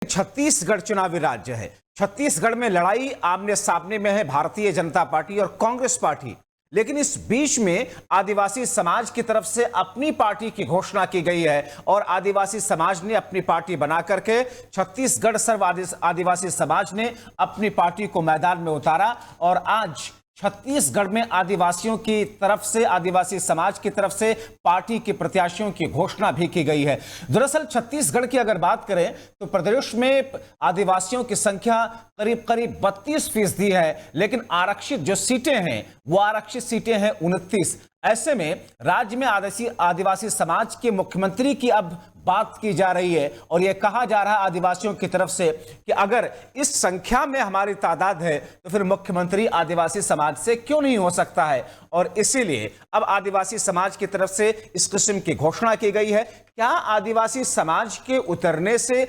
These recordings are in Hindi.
छत्तीसगढ़ चुनावी राज्य है। छत्तीसगढ़ में लड़ाई आमने सामने में है भारतीय जनता पार्टी और कांग्रेस पार्टी। लेकिन इस बीच में आदिवासी समाज की तरफ से अपनी पार्टी की घोषणा की गई है और आदिवासी समाज ने अपनी पार्टी बना करके छत्तीसगढ़ सर्व आदिवासी समाज ने अपनी पार्टी को मैदान में उतारा। और आज छत्तीसगढ़ में आदिवासियों की तरफ से, आदिवासी समाज की तरफ से पार्टी के प्रत्याशियों की घोषणा भी की गई है। दरअसल छत्तीसगढ़ की अगर बात करें तो प्रदेश में आदिवासियों की संख्या करीब करीब 32% है, लेकिन आरक्षित जो सीटें हैं वो आरक्षित सीटें हैं 29। ऐसे में राज्य में आदिवासी समाज के मुख्यमंत्री की अब बात की जा रही है और यह कहा जा रहा है आदिवासियों की तरफ से कि अगर इस संख्या में हमारी तादाद है तो फिर मुख्यमंत्री आदिवासी समाज से क्यों नहीं हो सकता है। और इसीलिए अब आदिवासी समाज की तरफ से इस किस्म की घोषणा की गई है। क्या आदिवासी समाज के उतरने से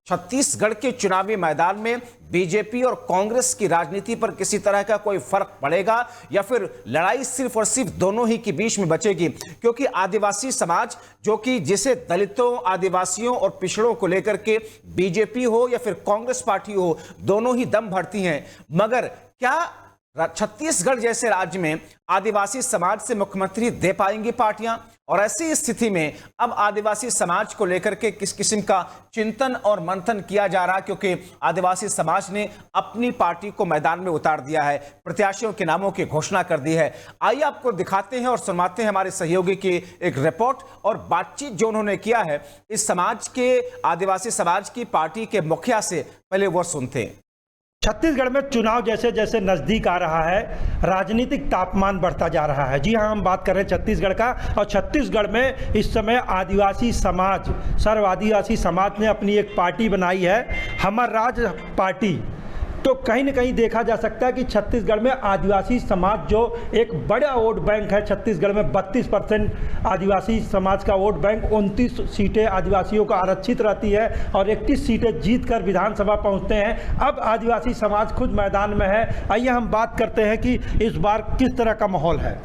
छत्तीसगढ़ के चुनावी मैदान में बीजेपी और कांग्रेस की राजनीति पर किसी तरह का कोई फर्क पड़ेगा या फिर लड़ाई सिर्फ और सिर्फ दोनों ही के बीच में बचेगी? क्योंकि आदिवासी समाज जो कि जिसे दलितों, आदिवासियों और पिछड़ों को लेकर के बीजेपी हो या फिर कांग्रेस पार्टी हो, दोनों ही दम भरती हैं, मगर क्या छत्तीसगढ़ जैसे राज्य में आदिवासी समाज से मुख्यमंत्री दे पाएंगी पार्टियां? और ऐसी स्थिति में अब आदिवासी समाज को लेकर के किस किस्म का चिंतन और मंथन किया जा रहा, क्योंकि आदिवासी समाज ने अपनी पार्टी को मैदान में उतार दिया है, प्रत्याशियों के नामों की घोषणा कर दी है। आइए आपको दिखाते हैं और सुनवाते हैं हमारे सहयोगी की एक रिपोर्ट और बातचीत जो उन्होंने किया है इस समाज के, आदिवासी समाज की पार्टी के मुखिया से। पहले वो सुनते हैं। छत्तीसगढ़ में चुनाव जैसे जैसे नज़दीक आ रहा है, राजनीतिक तापमान बढ़ता जा रहा है। जी हाँ, हम बात कर रहे हैं छत्तीसगढ़ का, और छत्तीसगढ़ में इस समय आदिवासी समाज, सर्व आदिवासी समाज ने अपनी एक पार्टी बनाई है, हमर राज पार्टी। तो कहीं न कहीं देखा जा सकता है कि छत्तीसगढ़ में आदिवासी समाज जो एक बड़ा वोट बैंक है, छत्तीसगढ़ में 32% आदिवासी समाज का वोट बैंक, 29 सीटें आदिवासियों को आरक्षित रहती है और 31 सीटें जीतकर विधानसभा पहुंचते हैं। अब आदिवासी समाज खुद मैदान में है। आइए हम बात करते हैं कि इस बार किस तरह का माहौल है।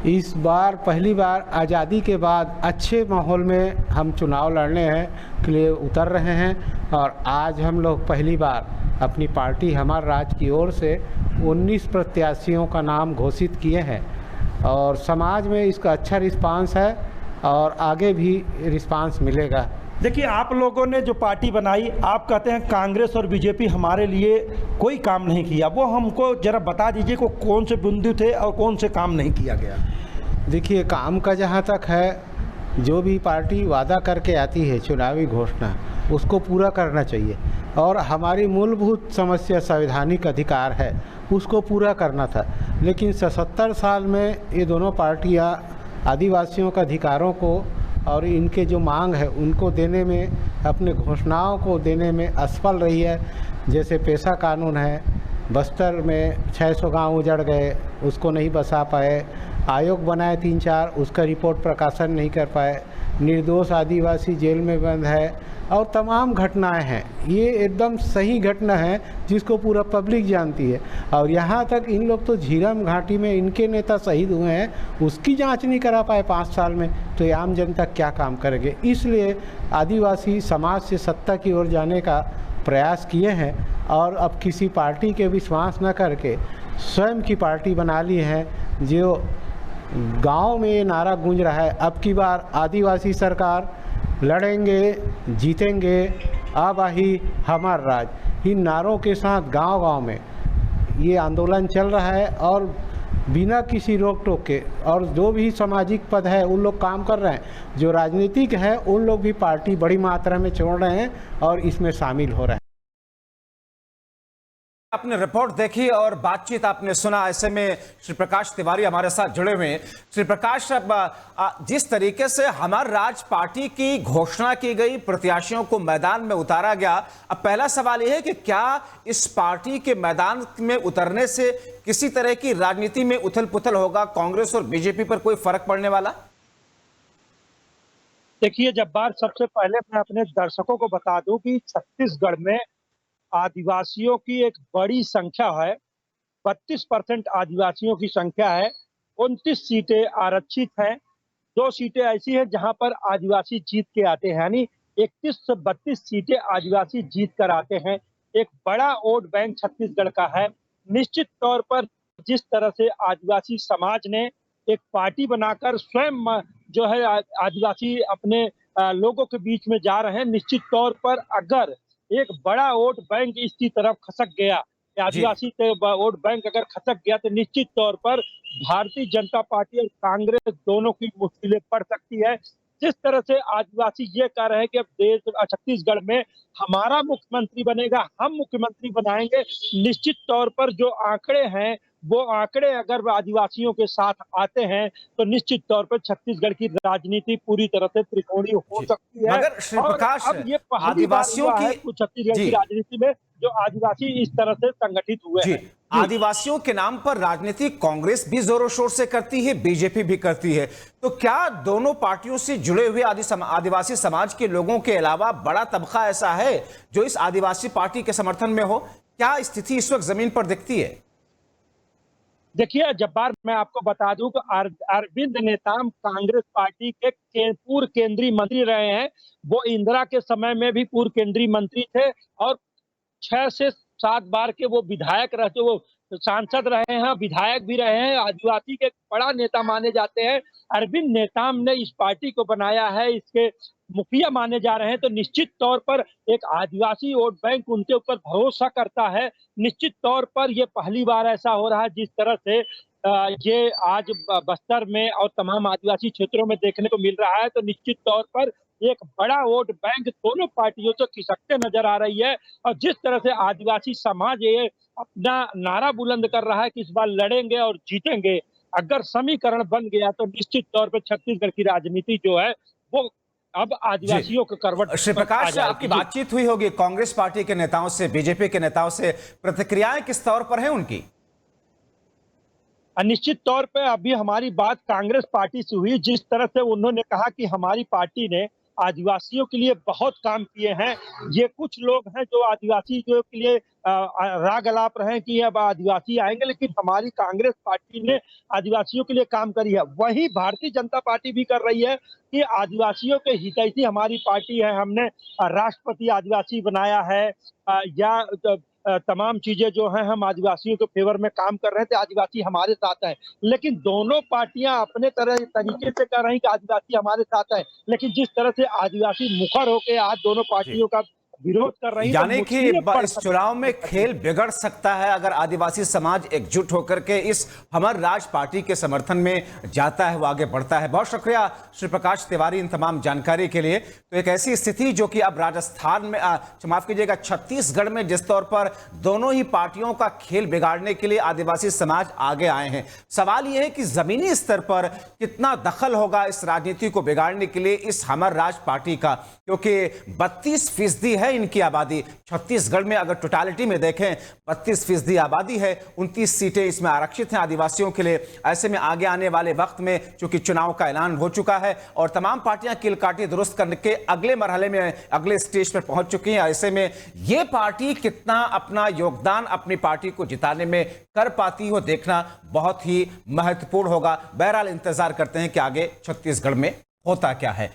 इस बार पहली बार आज़ादी के बाद अच्छे माहौल में हम चुनाव लड़ने के लिए उतर रहे हैं और आज हम लोग पहली बार अपनी पार्टी हमार राज्य की ओर से 19 प्रत्याशियों का नाम घोषित किए हैं और समाज में इसका अच्छा रिस्पांस है और आगे भी रिस्पांस मिलेगा। देखिए, आप लोगों ने जो पार्टी बनाई, आप कहते हैं कांग्रेस और बीजेपी हमारे लिए कोई काम नहीं किया, वो हमको जरा बता दीजिए को कौन से बिंदु थे और कौन से काम नहीं किया गया। देखिए, काम का जहाँ तक है, जो भी पार्टी वादा करके आती है चुनावी घोषणा, उसको पूरा करना चाहिए और हमारी मूलभूत समस्या संवैधानिक अधिकार है, उसको पूरा करना था। लेकिन 77 साल में ये दोनों पार्टियाँ आदिवासियों के अधिकारों को और इनके जो मांग है उनको देने में, अपने घोषणाओं को देने में असफल रही है। जैसे पेशा कानून है, बस्तर में 600 गांव उजड़ गए, उसको नहीं बसा पाए। आयोग बनाए 3-4, उसका रिपोर्ट प्रकाशन नहीं कर पाए। निर्दोष आदिवासी जेल में बंद है और तमाम घटनाएं हैं। ये एकदम सही घटना है जिसको पूरा पब्लिक जानती है। और यहाँ तक इन लोग तो झीरम घाटी में इनके नेता शहीद हुए हैं, उसकी जांच नहीं करा पाए 5 साल में, तो ये आम जनता क्या काम करेंगे। इसलिए आदिवासी समाज से सत्ता की ओर जाने का प्रयास किए हैं और अब किसी पार्टी के विश्वास न करके स्वयं की पार्टी बना ली है। जो गांव में ये नारा गूंज रहा है, अब की बार आदिवासी सरकार, लड़ेंगे जीतेंगे, आबाही हमार राज, इन नारों के साथ गांव-गांव में ये आंदोलन चल रहा है और बिना किसी रोक टोक के, और जो भी सामाजिक पद है उन लोग काम कर रहे हैं, जो राजनीतिक है उन लोग भी पार्टी बड़ी मात्रा में छोड़ रहे हैं और इसमें शामिल हो रहे हैं। आपने रिपोर्ट देखी और बातचीत आपने सुना। ऐसे में श्री प्रकाश तिवारी हमारे साथ जुड़े हुए हैं। श्री प्रकाश, जिस तरीके से हमार राज पार्टी की घोषणा की गई, प्रत्याशियों को मैदान में उतारा गया, अब पहला सवाल यह है कि क्या इस पार्टी के मैदान में उतरने से किसी तरह की राजनीति में उथल पुथल होगा? कांग्रेस और बीजेपी पर कोई फर्क पड़ने वाला? देखिए, जब्बार, सबसे पहले मैं अपने दर्शकों को बता दूं कि छत्तीसगढ़ में आदिवासियों की एक बड़ी संख्या है, 32% आदिवासियों की संख्या है, 29 सीटें आरक्षित हैं, 2 सीटें ऐसी हैं जहां पर आदिवासी जीत के आते हैं, यानी 31 से 32 सीटें आदिवासी जीत कर आते हैं। एक बड़ा वोट बैंक छत्तीसगढ़ का है। निश्चित तौर पर जिस तरह से आदिवासी समाज ने एक पार्टी बनाकर स्वयं जो है आदिवासी अपने लोगों के बीच में जा रहे हैं, निश्चित तौर पर अगर एक बड़ा वोट बैंक इसकी तरफ खसक गया, जी। आदिवासी वोट बैंक अगर खसक गया, तो निश्चित तौर पर भारतीय जनता पार्टी और कांग्रेस दोनों की मुश्किलें पड़ सकती है। जिस तरह से आदिवासी ये कह रहे हैं कि अब देश छत्तीसगढ़ में हमारा मुख्यमंत्री बनेगा, हम मुख्यमंत्री बनाएंगे, निश्चित तौर पर जो आंकड़े हैं वो आंकड़े अगर आदिवासियों के साथ आते हैं तो निश्चित तौर पर छत्तीसगढ़ की राजनीति पूरी तरह से त्रिकोणीय हो सकती है। मगर श्री और प्रकाश, अब ये पहली बार आदिवासियों हुआ की है छत्तीसगढ़ की राजनीति में जो आदिवासी इस तरह से संगठित हुए जी, हैं। आदिवासियों के नाम पर राजनीति कांग्रेस भी जोरों शोर से करती है, बीजेपी भी करती है। तो क्या दोनों पार्टियों से जुड़े हुए आदिवासी समाज के लोगों के अलावा बड़ा तबका ऐसा है जो इस आदिवासी पार्टी के समर्थन में हो? क्या स्थिति इस वक्त जमीन पर दिखती है? देखिए जब्बार, मैं आपको बता दूं कि अरविंद नेताम कांग्रेस पार्टी के पूर्व केंद्रीय मंत्री रहे हैं। वो इंदिरा के समय में भी पूर्व केंद्रीय मंत्री थे और 6 से 7 बार के वो विधायक रहे, वो सांसद रहे हैं, विधायक भी रहे हैं, आदिवासी के बड़ा नेता माने जाते हैं। अरविंद नेताम ने इस पार्टी को बनाया है, इसके मुखिया माने जा रहे हैं। तो निश्चित तौर पर एक आदिवासी वोट बैंक उनके ऊपर भरोसा करता है। निश्चित तौर पर ये पहली बार ऐसा हो रहा है जिस तरह से ये आज बस्तर में और तमाम आदिवासी क्षेत्रों में देखने को मिल रहा है। तो निश्चित तौर पर एक बड़ा वोट बैंक दोनों पार्टियों से खिसकते नजर आ रही है। और जिस तरह से आदिवासी समाज ये अपना नारा बुलंद कर रहा है कि इस बार लड़ेंगे और जीतेंगे, अगर समीकरण बन गया तो निश्चित तौर पर छत्तीसगढ़ की राजनीति जो है वो अब आदिवासियों के करवट। श्री प्रकाश, आपकी बातचीत हुई होगी कांग्रेस पार्टी के नेताओं से, बीजेपी के नेताओं से, प्रतिक्रियाएं किस तौर पर हैं उनकी? निश्चित तौर पे अभी हमारी बात कांग्रेस पार्टी से हुई। जिस तरह से उन्होंने कहा कि हमारी पार्टी ने आदिवासियों के लिए बहुत काम किए हैं। ये कुछ लोग हैं जो आदिवासी के लिए राग अलाप रहे हैं कि अब आदिवासी आएंगे, लेकिन हमारी कांग्रेस पार्टी ने आदिवासियों के लिए काम करी है। वही भारतीय जनता पार्टी भी कर रही है कि आदिवासियों के हितैषी हमारी पार्टी है। हमने राष्ट्रपति आदिवासी बनाया है या तमाम चीजें जो हैं हम आदिवासियों के फेवर में काम कर रहे थे, आदिवासी हमारे साथ है। लेकिन दोनों पार्टियां अपने तरीके से कर रही कि आदिवासी हमारे साथ है, लेकिन जिस तरह से आदिवासी मुखर होकर आज दोनों पार्टियों का विरोध कर रही है, यानी कि इस चुनाव में खेल बिगड़ सकता है अगर आदिवासी समाज एकजुट होकर के इस हमर राज पार्टी के समर्थन में जाता है, वो आगे बढ़ता है। बहुत शुक्रिया श्री प्रकाश तिवारी इन तमाम जानकारी के लिए। तो एक ऐसी स्थिति जो कि अब राजस्थान में माफ कीजिएगा छत्तीसगढ़ में जिस तौर पर दोनों ही पार्टियों का खेल बिगाड़ने के लिए आदिवासी समाज आगे आए हैं। सवाल यह है कि जमीनी स्तर पर कितना दखल होगा इस राजनीति को बिगाड़ने के लिए इस हमर राज पार्टी का, क्योंकि 32% है इनकी आबादी। छत्तीसगढ़ में अगर टोटालिटी में देखें 32% आबादी है, 29 सीटें इसमें आरक्षित हैं आदिवासियों के लिए। ऐसे में आगे आने वाले वक्त में चूंकि चुनाव का ऐलान हो चुका है और तमाम पार्टियां किल काटी दुरुस्त करने के अगले मरहले में अगले स्टेज पर पहुंच चुकी हैं, ऐसे में यह पार्टी कितना अपना योगदान अपनी पार्टी को जिताने में कर पाती हो देखना बहुत ही महत्वपूर्ण होगा। बहरहाल इंतजार करते हैं कि आगे छत्तीसगढ़ में होता क्या है।